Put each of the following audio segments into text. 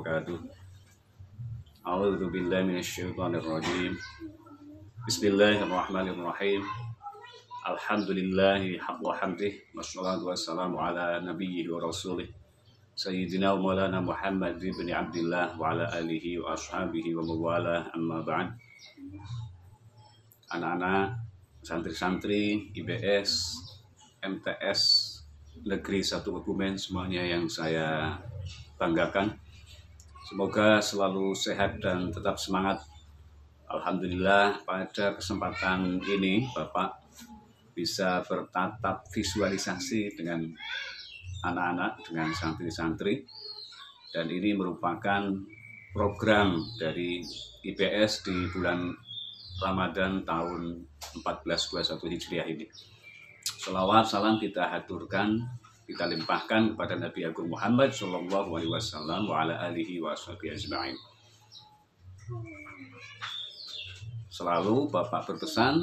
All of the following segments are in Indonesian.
wabarakatuh. A'udzu billahi minasyaitonir rajim. Bismillahirrahmanirrahim. Alhamdulillahi haqqa hamdih wassalatu wassalamu ala nabiyyi wa rasulih Sayyidina wa maulana Muhammad ibn Abdillah wa ala alihi wa ashabihi wa mawala amma ba'd. Anak-anak, santri-santri IBS, MTS Negeri 1 Kebumen semuanya yang saya banggakan. Semoga selalu sehat dan tetap semangat. Alhamdulillah pada kesempatan ini Bapak bisa bertatap visualisasi dengan anak-anak, dengan santri-santri. Dan ini merupakan program dari IBS di bulan Ramadan tahun 1421 Hijriah ini. Sholawat salam kita haturkan, kita limpahkan kepada Nabi Agung Muhammad Sallallahu Alaihi Wasallam wa ala alihi wa sahbihi ajma'in. Selalu Bapak berpesan,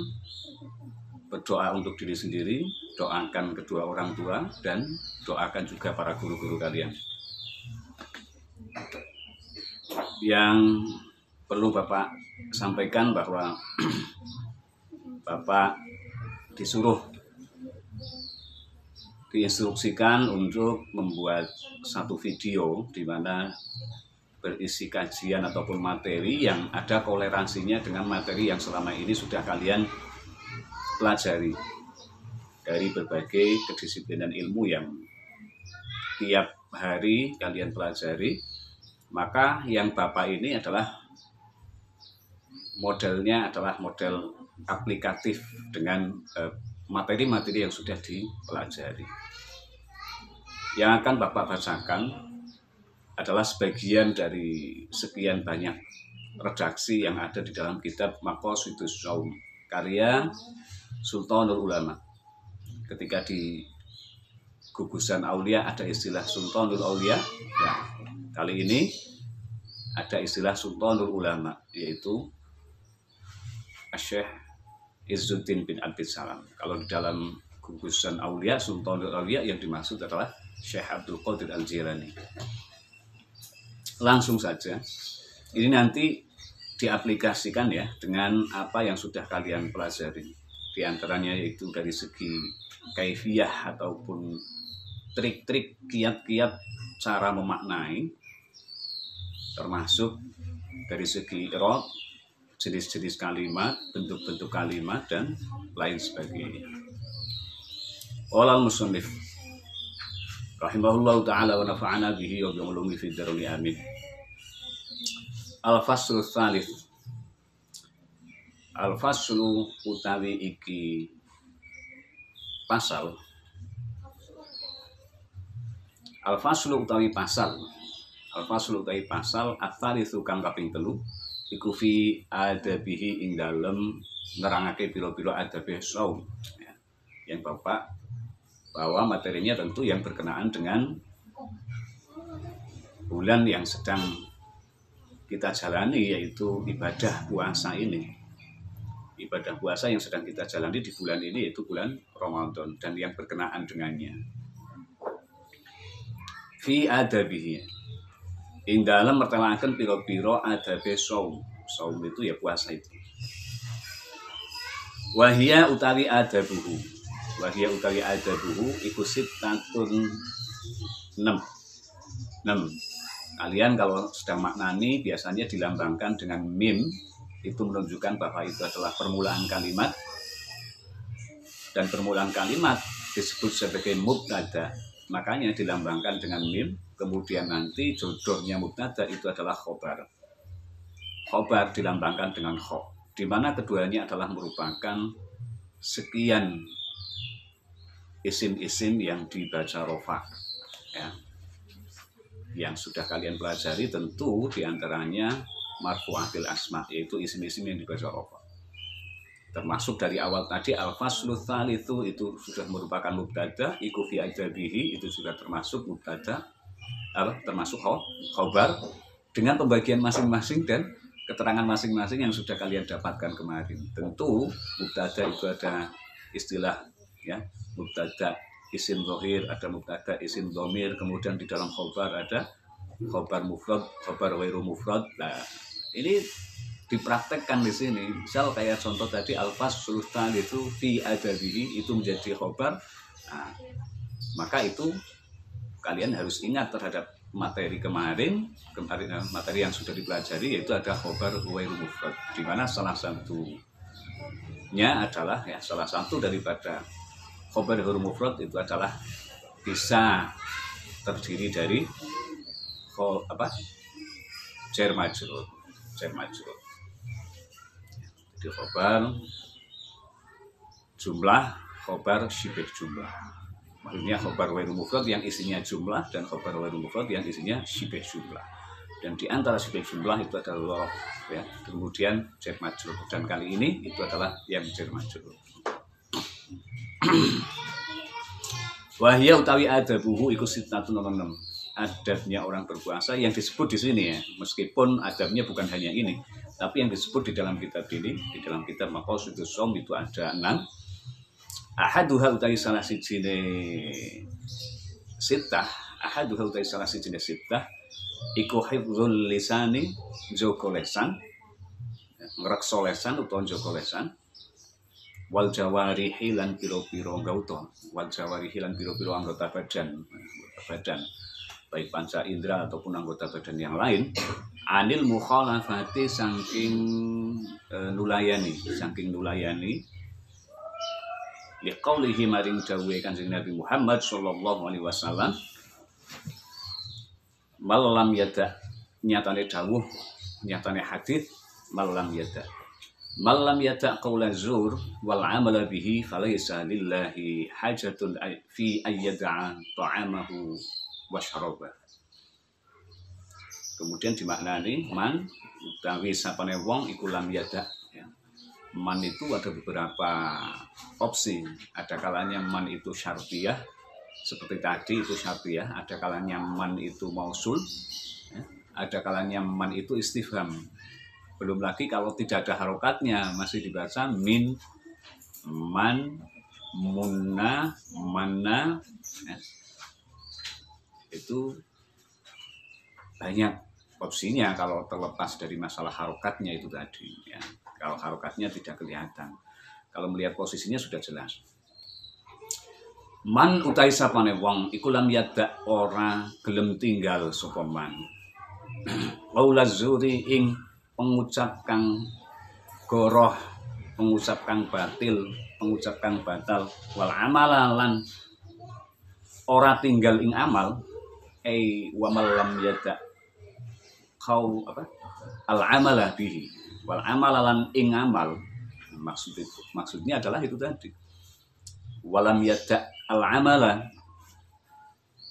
berdoa untuk diri sendiri, doakan kedua orang tua, dan doakan juga para guru-guru kalian. Yang perlu Bapak sampaikan bahwa Bapak diinstruksikan untuk membuat satu video di mana berisi kajian ataupun materi yang ada toleransinya dengan materi yang selama ini sudah kalian pelajari dari berbagai kedisiplinan ilmu yang tiap hari kalian pelajari. Maka yang Bapak ini adalah modelnya adalah model aplikatif dengan materi-materi yang sudah dipelajari. Yang akan Bapak bacakan adalah sebagian dari sekian banyak redaksi yang ada di dalam kitab Maqasidus Shaum karya Sultanul Ulama. Ketika di gugusan Aulia ada istilah Sultanul Aulia, ya, kali ini ada istilah Sultanul Ulama, yaitu Syekh Izzuddin bin Abdis Salam. Kalau di dalam gugusan Aulia, Sultanul Aulia, yang dimaksud adalah Syekh Abdul Qadir Al-Jilani. Langsung saja, ini nanti diaplikasikan ya dengan apa yang sudah kalian pelajari. Di antaranya yaitu dari segi kaifiyah ataupun trik-trik, kiat-kiat cara memaknai, termasuk dari segi i'rab, jenis-jenis kalimat, bentuk-bentuk kalimat, dan lain sebagainya. Qala al-musannif rahimahullahu ta'ala wa nafa'ana bihi wa bi'ulumi fid daruni amin. Al-faslu tsalits. Al-faslu utawi iki pasal. Al-faslu utawi pasal. Al-faslu utawi pasal ats-tsalitsu kang kaping 3 iku fi adabihi ing dalem nerangake pira-pira adabe shaum. Ya. Yang Bapak bahwa materinya tentu yang berkenaan dengan bulan yang sedang kita jalani, yaitu ibadah puasa ini. Ibadah puasa yang sedang kita jalani di bulan ini yaitu bulan Ramadan dan yang berkenaan dengannya. Fi adabihi ing dalem mertelaken pira-pira adabe shaum. Shaum itu ya puasa itu. Wahia utawi adabuhu. Wahia utawi adabuhu iku sittatun 6. Kalian kalau sedang maknani biasanya dilambangkan dengan mim, itu menunjukkan bahwa itu adalah permulaan kalimat, dan permulaan kalimat disebut sebagai mubtada, makanya dilambangkan dengan mim. Kemudian nanti jodohnya mubtada itu adalah khobar. Khobar dilambangkan dengan kho, di mana keduanya adalah merupakan sekian isim-isim yang dibaca rofa, ya. Yang sudah kalian pelajari tentu diantaranya marfu'atil asma, yaitu isim-isim yang dibaca rofa. Termasuk dari awal tadi al-faslu tsalitsu itu sudah merupakan mubtada, iku fi ajabihi itu sudah termasuk mubtada, termasuk khobar dengan pembagian masing-masing dan keterangan masing-masing yang sudah kalian dapatkan kemarin. Tentu mubtada itu ada istilah ya, mubtada isim zahir, ada mubtada isim dhamir, kemudian di dalam khobar ada khobar mufrad, khobar ghairu mufrad. Nah, ini dipraktekkan di sini. Misal kayak contoh tadi alfas sultan itu fi adabihi itu menjadi khobar. Nah, maka itu kalian harus ingat terhadap materi kemarin materi yang sudah dipelajari, yaitu ada khobar ghairu mufrad, di mana salah satunya adalah salah satu daripada khobar ghairu mufrad itu adalah bisa terdiri dari jar majrur. Jadi khobar jumlah, khobar syibih jumlah. Maksudnya khobar ghairu mufrad yang isinya jumlah dan khobar ghairu mufrad yang isinya syibih jumlah. Dan di antara syibih jumlah itu adalah dhorof, ya. Kemudian jar majrur, dan kali ini itu adalah yang jar majrur. Wahya utawi adabuhu iku sittatun 6. Adabnya orang berpuasa yang disebut di sini ya, meskipun adabnya bukan hanya ini, tapi yang disebut di dalam kitab ini, di dalam kitab Maqasidus Shaum itu ada 6. Ahaduha utawi salah sijine sittah, ahaduha utawi salah sijine sittah iku hifdzul lisani, jaga lesan, ngrekso lesan utawa jaga lesan, wal jawarihi lan pira-pira anggota, wal jawarihi lan pira-pira anggota badan, baik panca indera ataupun anggota badan yang lain, anil mukhalafati saking nulayani liqaulihi maring dawuhe Kanjeng Nabi Muhammad sallallahu alaihi wasallam, malam yada, nyatane dawuh, nyatane hadis, malam yada qaula zur wal amala bihi falaysa lillahi hajatun fi ayyada'a ta'amahu wa syarabah. Kemudian dimaknani man utawi sapane wong iku lam yada. Man itu ada beberapa opsi. Ada kalanya man itu syartiyah, seperti tadi itu syartiyah. Ada kalanya man itu mausul, ada kalanya man itu istifham. Belum lagi kalau tidak ada harokatnya, masih dibaca min, man, munna, manna. Itu banyak opsinya kalau terlepas dari masalah harokatnya itu tadi ya. Kalau harokatnya tidak kelihatan, kalau melihat posisinya sudah jelas. Man utai sapane wong iku lam yada ora gelem tinggal sapa man. Qaula zuri ing pengucap kang goroh, pengucap kang batil, pengucap kang batal, wal amalan ora tinggal ing amal, wa malam yada kau al amala bihi. Wal amalan ing amal, maksudnya adalah itu tadi. Walam yada al amala,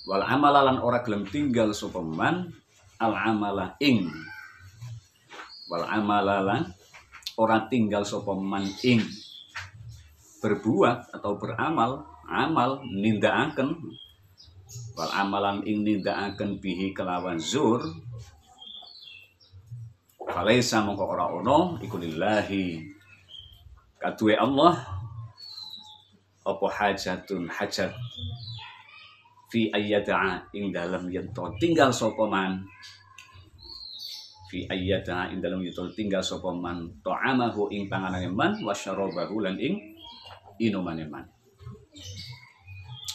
wal amalan ora gelem tinggal sapa man al amala ing, wal amalan ora tinggal sapa man ing berbuat atau beramal, amal nindakaken, wal amalan ing nindakaken bihi kelawan zur. Falaisa mongko ora ono iku lillahi kaduwe Allah apa hajatun hajat fi ayyada'a ing dalam yen to tinggal sapa man, fi ayyada'a ing dalam yen to tinggal sapa man ta'amahu ing panganane man wa syarabahu lan ing inumane man.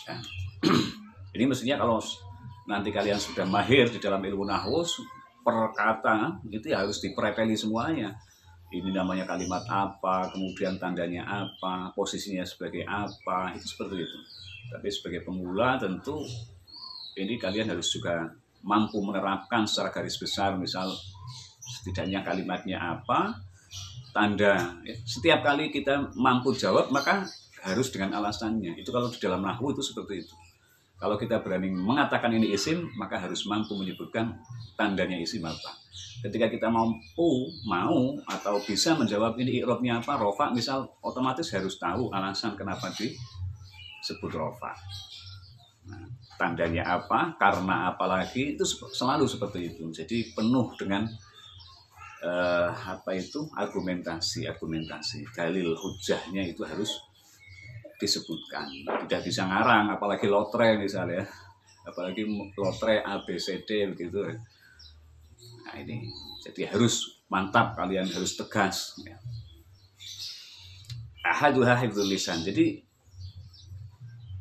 Ya. Ini mestinya kalau nanti kalian sudah mahir di dalam ilmu nahwu, perkata itu ya harus diprepeli semuanya. Ini namanya kalimat apa, kemudian tandanya apa, posisinya sebagai apa, itu seperti itu. Tapi sebagai pemula tentu ini kalian harus juga mampu menerapkan secara garis besar, misal setidaknya kalimatnya apa, tanda. Setiap kali kita mampu jawab maka harus dengan alasannya. Itu kalau di dalam nahwu itu seperti itu. Kalau kita berani mengatakan ini isim, maka harus mampu menyebutkan tandanya isim apa. Ketika kita mau atau bisa menjawab ini i'rabnya apa, rofa misal, otomatis harus tahu alasan kenapa disebut rofa. Nah, tandanya apa, karena apa lagi, itu selalu seperti itu. Jadi penuh dengan argumentasi, dalil hujahnya itu harus disebutkan. Tidak bisa ngarang, apalagi lotre misalnya. apalagi lotre A B C D begitu. Nah ini jadi harus mantap, kalian harus tegas ya. Ahaduha hifdzul lisan. Jadi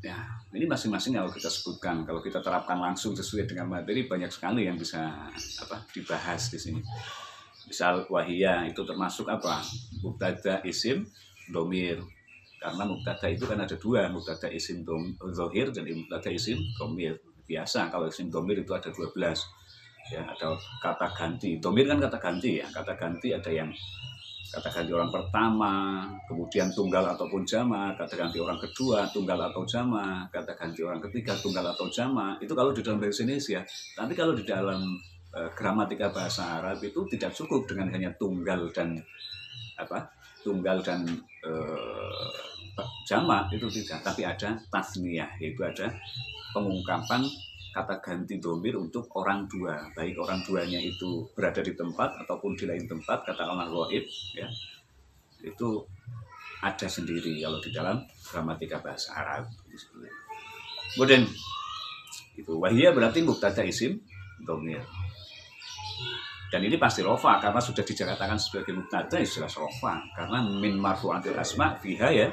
ya ini masing-masing kalau kita sebutkan, kalau kita terapkan langsung sesuai dengan materi, banyak sekali yang bisa dibahas di sini. Misal wahia itu termasuk apa? Mubtada isim domir. Karena mubtada itu kan ada dua, mubtada isim zohir dan mubtada isim domir. Biasa kalau isim domir itu ada 12. Ya, ada kata ganti. Domir kan kata ganti ya. Kata ganti ada yang kata ganti orang pertama, kemudian tunggal ataupun jama, kata ganti orang kedua, tunggal atau jama, kata ganti orang ketiga, tunggal atau jama. Itu kalau di dalam bahasa Indonesia. Tapi kalau di dalam gramatika bahasa Arab itu tidak cukup dengan hanya tunggal dan jama, itu tidak, tapi ada tasniyah, yaitu ada pengungkapan kata ganti domir untuk orang dua, baik orang duanya itu berada di tempat ataupun di lain tempat, katakanlah ghaib ya, itu ada sendiri kalau di dalam gramatika bahasa Arab. Kemudian itu wahia berarti mubtada isim domir. Dan ini pasti rofa karena sudah dijakartakan sebagai mubtada, istilah rofa karena min marfu'atil asma fiha ya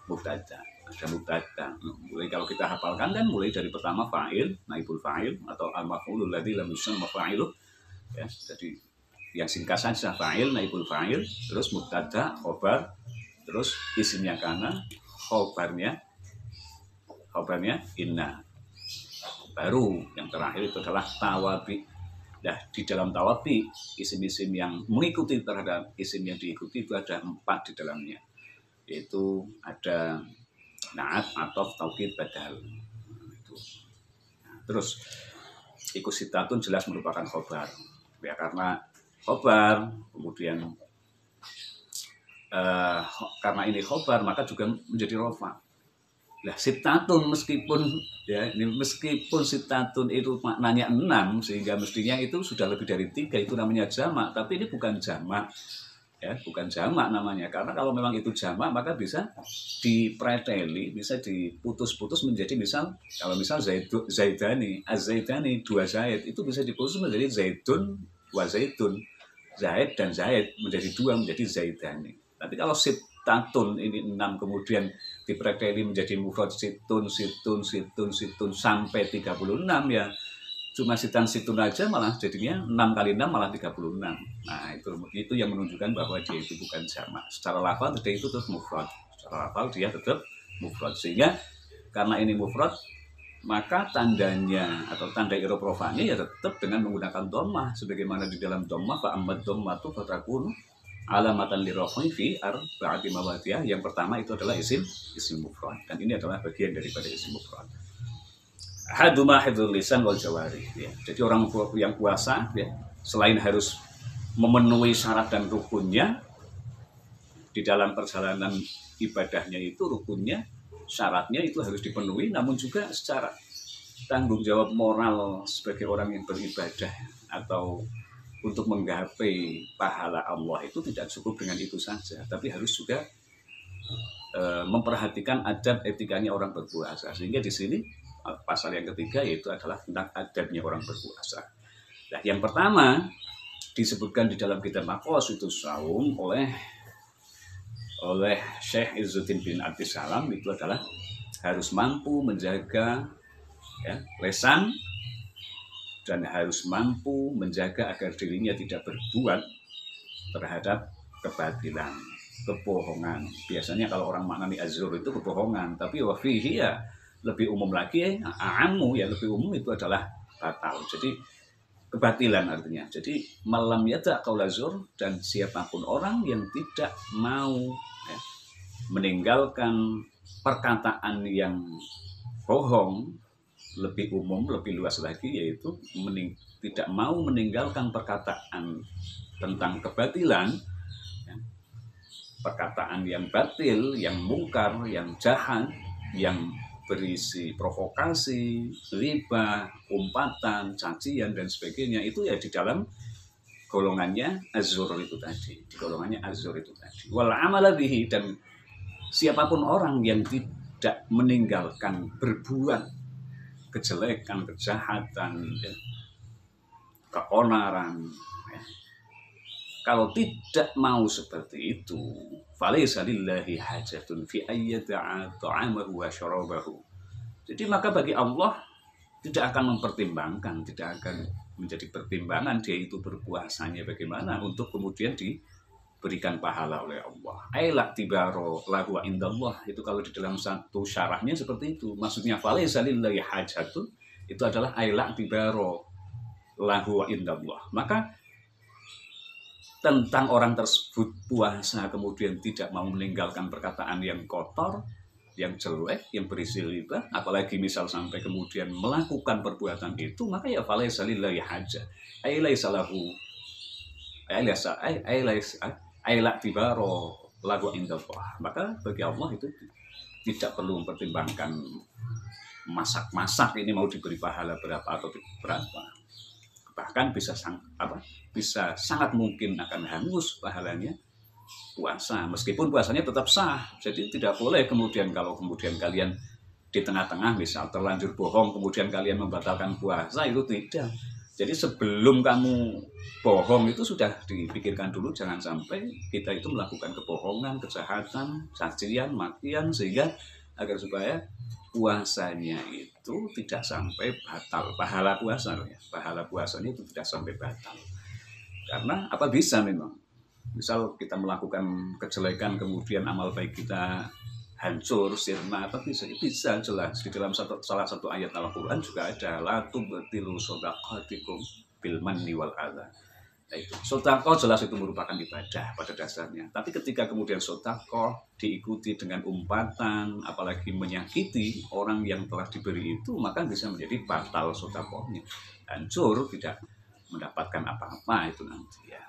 mubtada. Ada mubtada. Mulai kalau kita hafalkan kan mulai dari pertama fa'il, naibul fa'il atau al-maf'ulul ladzi lam yusamma fa'iluh ya. Jadi yang singkat saja fa'il, naibul fa'il, terus mubtada, khobar, terus isimnya kana, khobarnya inna. Baru yang terakhir itu adalah tawabi. Nah, di dalam tawabi, isim-isim yang mengikuti terhadap isim yang diikuti itu ada 4 di dalamnya. Yaitu ada na'at, atof, taukid, badal. Nah, terus, ikusitatun jelas merupakan khobar. Ya, karena khobar, kemudian karena ini khobar, maka juga menjadi rofa. Nah, sitatun meskipun sitatun itu maknanya 6 sehingga mestinya itu sudah lebih dari 3, itu namanya jamak, tapi ini bukan jamak ya, bukan jamak namanya, karena kalau memang itu jamak maka bisa dipreteli, bisa diputus-putus menjadi kalau misal zaidani, az-zaidani 2 zaid itu bisa diputus menjadi zaidun wa zaidun, zaid dan zaid menjadi 2 menjadi zaidani. Tapi kalau sitatun ini 6 kemudian dipreteli menjadi mufrad situn sampai 36 ya. Cuma situn aja malah jadinya 6 kali 6 malah 36. Nah, itu yang menunjukkan bahwa dia itu bukan jamak. Secara lafal dia itu tetap mufrad. Secara lafal dia tetap mufrad. Sehingga karena ini mufrad, maka tandanya atau tanda i'rab rafa'nya ya tetap dengan menggunakan dhammah sebagaimana di dalam dhammah fa ammad dhammatu fatakun alamatan lirafi fi arba'ati mawadiyah. Yang pertama itu adalah isim mufrad dan ini adalah bagian daripada isim mufrad. Haduma hifdzul lisan wal jawarih ya. Jadi orang yang puasa ya, selain harus memenuhi syarat dan rukunnya di dalam perjalanan ibadahnya, itu rukunnya, syaratnya itu harus dipenuhi, namun juga secara tanggung jawab moral sebagai orang yang beribadah atau untuk menggapai pahala Allah itu tidak cukup dengan itu saja, tapi harus juga memperhatikan adab etikanya orang berpuasa. Sehingga di sini pasal yang ketiga yaitu adalah tentang adabnya orang berpuasa. Nah, yang pertama disebutkan di dalam kitab Maqasidus Shaum oleh Syekh Izzuddin bin Abdissalam itu adalah harus mampu menjaga ya, lesan dan harus mampu menjaga agar dirinya tidak berbuat terhadap kebatilan, kebohongan. Biasanya kalau orang maknani azur itu kebohongan, tapi wafihi ya lebih umum lagi, a'amu ya lebih umum itu adalah batal. Jadi kebatilan artinya. Jadi malam yada qaul azur, dan siapapun orang yang tidak mau ya, meninggalkan perkataan yang bohong, lebih umum, lebih luas lagi, yaitu tidak mau meninggalkan perkataan tentang kebatilan, ya, perkataan yang batil, yang mungkar, yang jahat, yang berisi provokasi, riba, umpatan, cacian dan sebagainya, itu ya di dalam golongannya azur itu tadi, di golongannya azur itu tadi. Wal amala bihi, dan siapapun orang yang tidak meninggalkan berbuat kejelekan, kejahatan, ya, keonaran. Ya. Kalau tidak mau seperti itu, falaysa lillahi hajatun fi ayyada'a ta'amahu wa syarabahu. Jadi maka bagi Allah tidak akan mempertimbangkan, tidak akan menjadi pertimbangan dia itu berpuasanya bagaimana untuk kemudian diberikan pahala oleh Allah. Ailak tibaro lahu indallah, itu kalau di dalam satu syarahnya seperti itu. Maksudnya falaysa lillahi hajatun itu adalah ailak tibaro lahu indallah. Maka tentang orang tersebut puasa kemudian tidak mau meninggalkan perkataan yang kotor, yang jelek, yang berisi riba, apalagi misal sampai kemudian melakukan perbuatan itu, maka ya falaysa lillahi hajah, ay laisa lahu ay la tibaro lahu indallah. Maka bagi Allah itu tidak perlu mempertimbangkan masak-masak ini mau diberi pahala berapa atau berapa. Bahkan bisa sangat mungkin akan hangus pahalanya puasa, meskipun puasanya tetap sah. Jadi tidak boleh kemudian kalau kemudian kalian di tengah-tengah misal terlanjur bohong kemudian kalian membatalkan puasa, itu tidak. Jadi sebelum kamu bohong itu sudah dipikirkan dulu, jangan sampai kita itu melakukan kebohongan, kejahatan, cacian, makian, sehingga agar supaya puasanya itu tidak sampai batal. Pahala puasanya itu tidak sampai batal. Karena apa bisa memang misal kita melakukan kejelekan kemudian amal baik kita hancur, sirna, tapi bisa jelas di dalam salah satu ayat Al-Quran juga ada la tubtilu shadaqatikum bil manni wal adha. Nah, itu sedekah jelas itu merupakan ibadah pada dasarnya, tapi ketika kemudian sedekah diikuti dengan umpatan apalagi menyakiti orang yang telah diberi itu, maka bisa menjadi batal sedekahnya, hancur, tidak mendapatkan apa-apa itu nanti ya.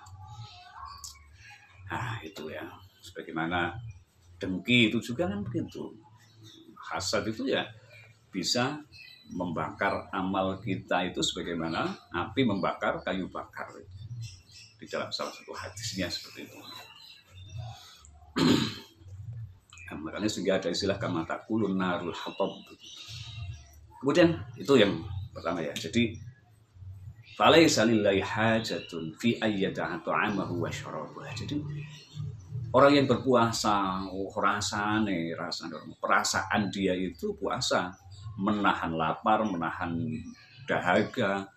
Nah itu ya, sebagaimana dengki itu juga kan begitu. Hasad itu ya bisa membakar amal kita itu sebagaimana api membakar kayu bakar. Di dalam salah satu hadisnya seperti itu. Nah, makanya sehingga ada istilah kama taqulun narul hatab. Kemudian itu yang pertama ya. Jadi falaysa lillahi hajatun fi ayyada'a ta'amahu wa syarabahu. Jadi orang yang berpuasa, perasaan dia itu puasa, menahan lapar, menahan dahaga.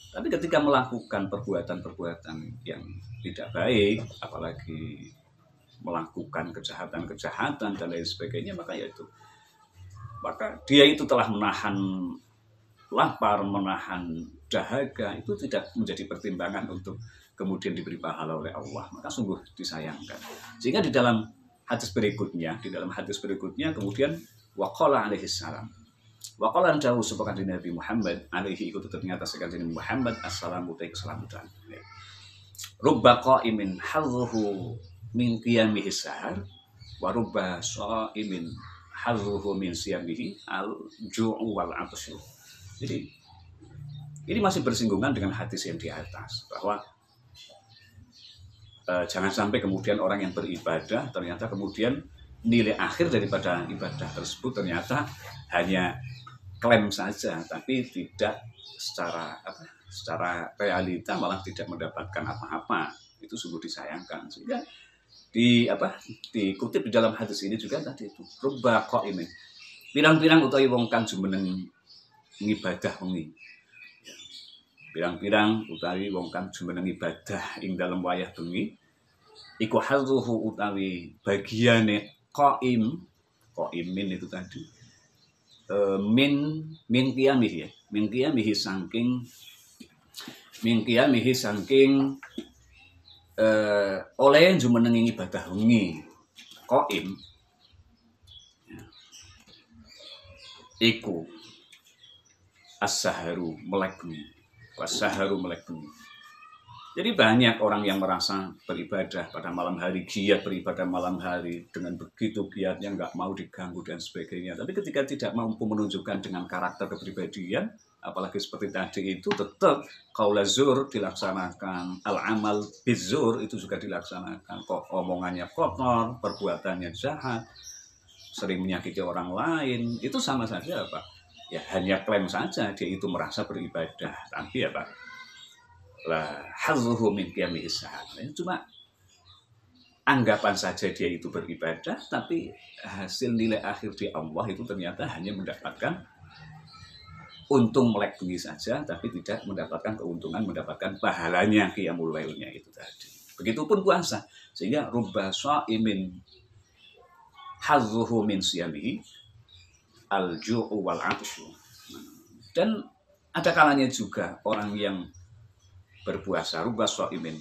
Tapi ketika melakukan perbuatan-perbuatan yang tidak baik, apalagi melakukan kejahatan-kejahatan dan lain sebagainya, maka dia itu telah menahan lapar, menahan dahaga, itu tidak menjadi pertimbangan untuk kemudian diberi pahala oleh Allah, maka sungguh disayangkan. Sehingga di dalam hadis berikutnya kemudian waqala alaihi salam, waqala jauh sepakat di Nabi Muhammad alaihi itu ternyata sekali Nabi Muhammad assalamu alaikum rubba qa'imin hadhuhu min qiyamihi sahar wa rubba sha'imin hadhuhu min siyamihi al-ju'u wal 'atsyu. Jadi ini masih bersinggungan dengan hadis yang di atas, bahwa jangan sampai kemudian orang yang beribadah ternyata kemudian nilai akhir daripada ibadah tersebut ternyata hanya klaim saja, tapi tidak secara realita malah tidak mendapatkan apa-apa. Itu sungguh disayangkan. Sehingga dikutip di dalam hadis ini juga tadi itu rubba qa'imin, pirang-pirang utawi wong kang jumeneng ngibadah wengi. Pirang-pirang utawi wong kang jumeneng ibadah ing dalem wayah bengi iku hadzuhu utawi bagiane qaimin itu tadi min qiyamihi saking oleh jumeneng ibadah wengi. Qaim iku as-saharu melek bengi. Was-saharu melek bengi. Jadi banyak orang yang merasa beribadah pada malam hari, giat beribadah malam hari dengan begitu giatnya, nggak mau diganggu dan sebagainya. Tapi ketika tidak mampu menunjukkan dengan karakter kepribadian, apalagi seperti tadi itu, tetap qaul zur dilaksanakan, al-amal bizur itu juga dilaksanakan. Kok omongannya kotor, perbuatannya jahat, sering menyakiti orang lain, itu sama saja apa? ya hanya klaim saja dia itu merasa beribadah, tapi apa? La hazzuhu min qiyamihi sahar. Cuma anggapan saja dia itu beribadah, tapi hasil nilai akhir di Allah itu ternyata hanya mendapatkan untung melek bunyi saja, tapi tidak mendapatkan keuntungan, mendapatkan pahalanya qiyamul lailnya itu tadi. Begitupun puasa, sehingga rubba sha'imin hazzuhu min siyamihi al-ju'u wal 'atsyu. Dan ada kalanya juga orang yang berpuasa, rubba sha'imin,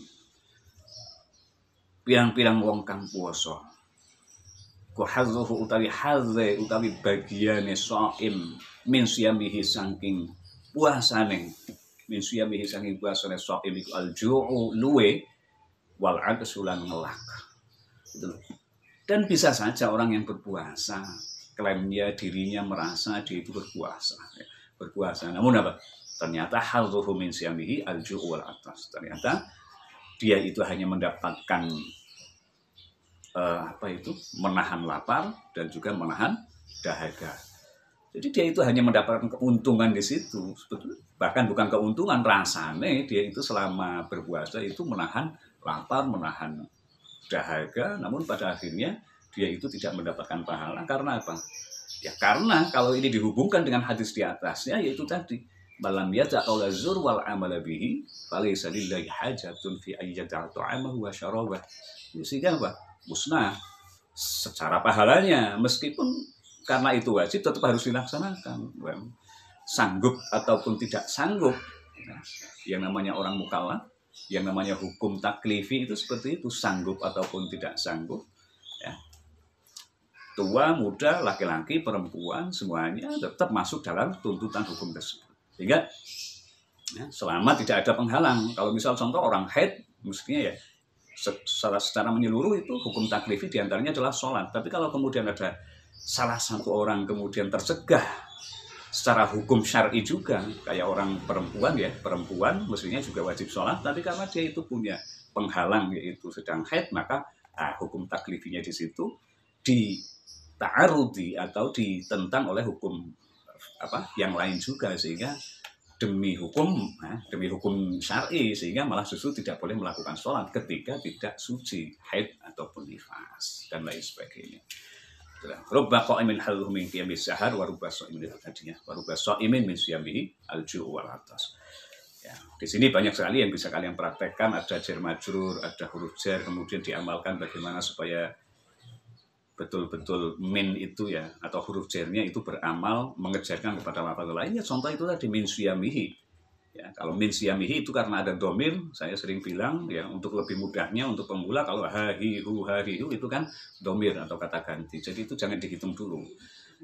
pirang-pirang wong kang puasa, ku hazzuhu utawi hazze utawi bagiane shaim min siyamihi saking puasane, min siyamihi saking puasane shaim iku al-ju'u luwe wal 'atsyu lan ngelak. Gitu. Dan bisa saja orang yang berpuasa klaimnya dirinya merasa dia itu berpuasa. Namun apa? Ternyata hazzuhu min siyamihi al-ju'u wal 'atsyu. Ternyata dia itu hanya mendapatkan menahan lapar dan juga menahan dahaga. Jadi dia itu hanya mendapatkan keuntungan di situ. Bahkan bukan keuntungan, rasanya dia itu selama berpuasa itu menahan lapar, menahan dahaga, namun pada akhirnya dia itu tidak mendapatkan pahala. Karena apa? Ya karena kalau ini dihubungkan dengan hadis di atasnya, yaitu tadi malam yata qaula zur wal amala bihi falaysa lillahi hajatun fi ayyata ta'amahu wa syarabah. Sehingga apa? Musnah secara pahalanya, meskipun karena itu wajib tetap harus dilaksanakan. Sanggup ataupun tidak sanggup, yang namanya orang mukallaf, yang namanya hukum taklifi itu seperti itu, sanggup ataupun tidak sanggup, ya. Tua, muda, laki-laki, perempuan, semuanya tetap masuk dalam tuntutan hukum tersebut. Sehingga ya, selama tidak ada penghalang, kalau misal contoh orang haid, mestinya ya secara menyeluruh itu hukum taklifi diantaranya adalah sholat. Tapi kalau kemudian ada salah satu orang kemudian tercegah secara hukum syar'i juga, kayak orang perempuan ya, perempuan mestinya juga wajib sholat, tapi karena dia itu punya penghalang yaitu sedang haid, maka hukum taklifinya di situ dita'arudi atau ditentang oleh hukum yang lain juga, sehingga demi hukum syar'i, sehingga malah justru tidak boleh melakukan sholat ketika tidak suci, haid ataupun nifas dan lain sebagainya. Rubba qa'imin halluhu min qiyamis sahar wa rubba sha'imin tadinya wa rubba sha'imin min siyamihi al-ju' wal 'atas. Ya, di sini banyak sekali yang bisa kalian praktekkan, ada jar majrur, ada huruf jar, kemudian diamalkan bagaimana supaya betul-betul min itu ya, atau huruf jarnya itu beramal mengejarkan kepada lafaz lainnya. Contoh itu tadi min siyamihi. Ya, kalau min siyamihi itu karena ada domir, saya sering bilang ya, untuk lebih mudahnya untuk pemula, kalau ha-hi-hu itu kan domir atau kata ganti. Jadi itu jangan dihitung dulu,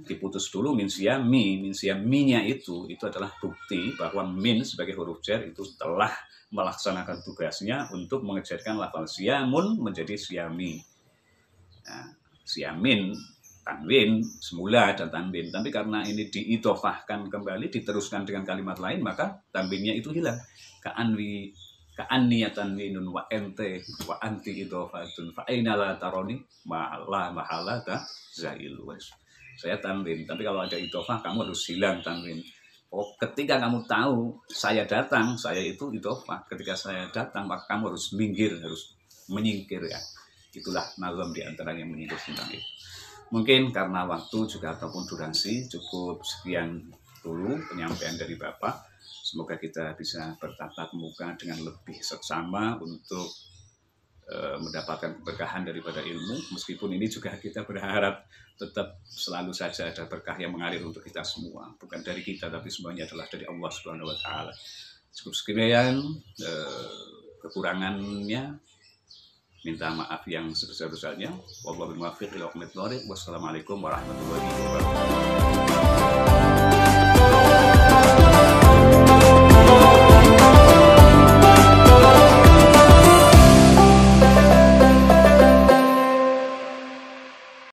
diputus dulu min siyaminya itu adalah bukti bahwa min sebagai huruf jar itu telah melaksanakan tugasnya untuk mengejarkan lafaz siyamun menjadi siyami. Nah, siyamin, tanwin, semula ada tanwin, tapi karena ini diidofahkan kembali, diteruskan dengan kalimat lain, maka tanwinnya itu hilang. Ka'anniya tanwinun wa ente wa anti idofatun fa aina la taroni la mahala ta zail. Saya tanwin, tapi kalau ada idofah kamu harus hilang tanwin. Oh, ketika kamu tahu saya datang, saya itu idofah. Ketika saya datang, maka kamu harus minggir, harus menyingkir ya. Itulah nazam diantara yang menyingkir tentang itu. Mungkin karena waktu juga ataupun durasi, cukup sekian dulu penyampaian dari Bapak. Semoga kita bisa bertatap muka dengan lebih seksama untuk mendapatkan keberkahan daripada ilmu. Meskipun ini juga kita berharap tetap selalu saja ada berkah yang mengalir untuk kita semua. Bukan dari kita, tapi semuanya adalah dari Allah Subhanahu wa Ta'ala. Cukup sekian, kekurangannya minta maaf yang sebesar-besarnya. Wassalamualaikum warahmatullahi wabarakatuh.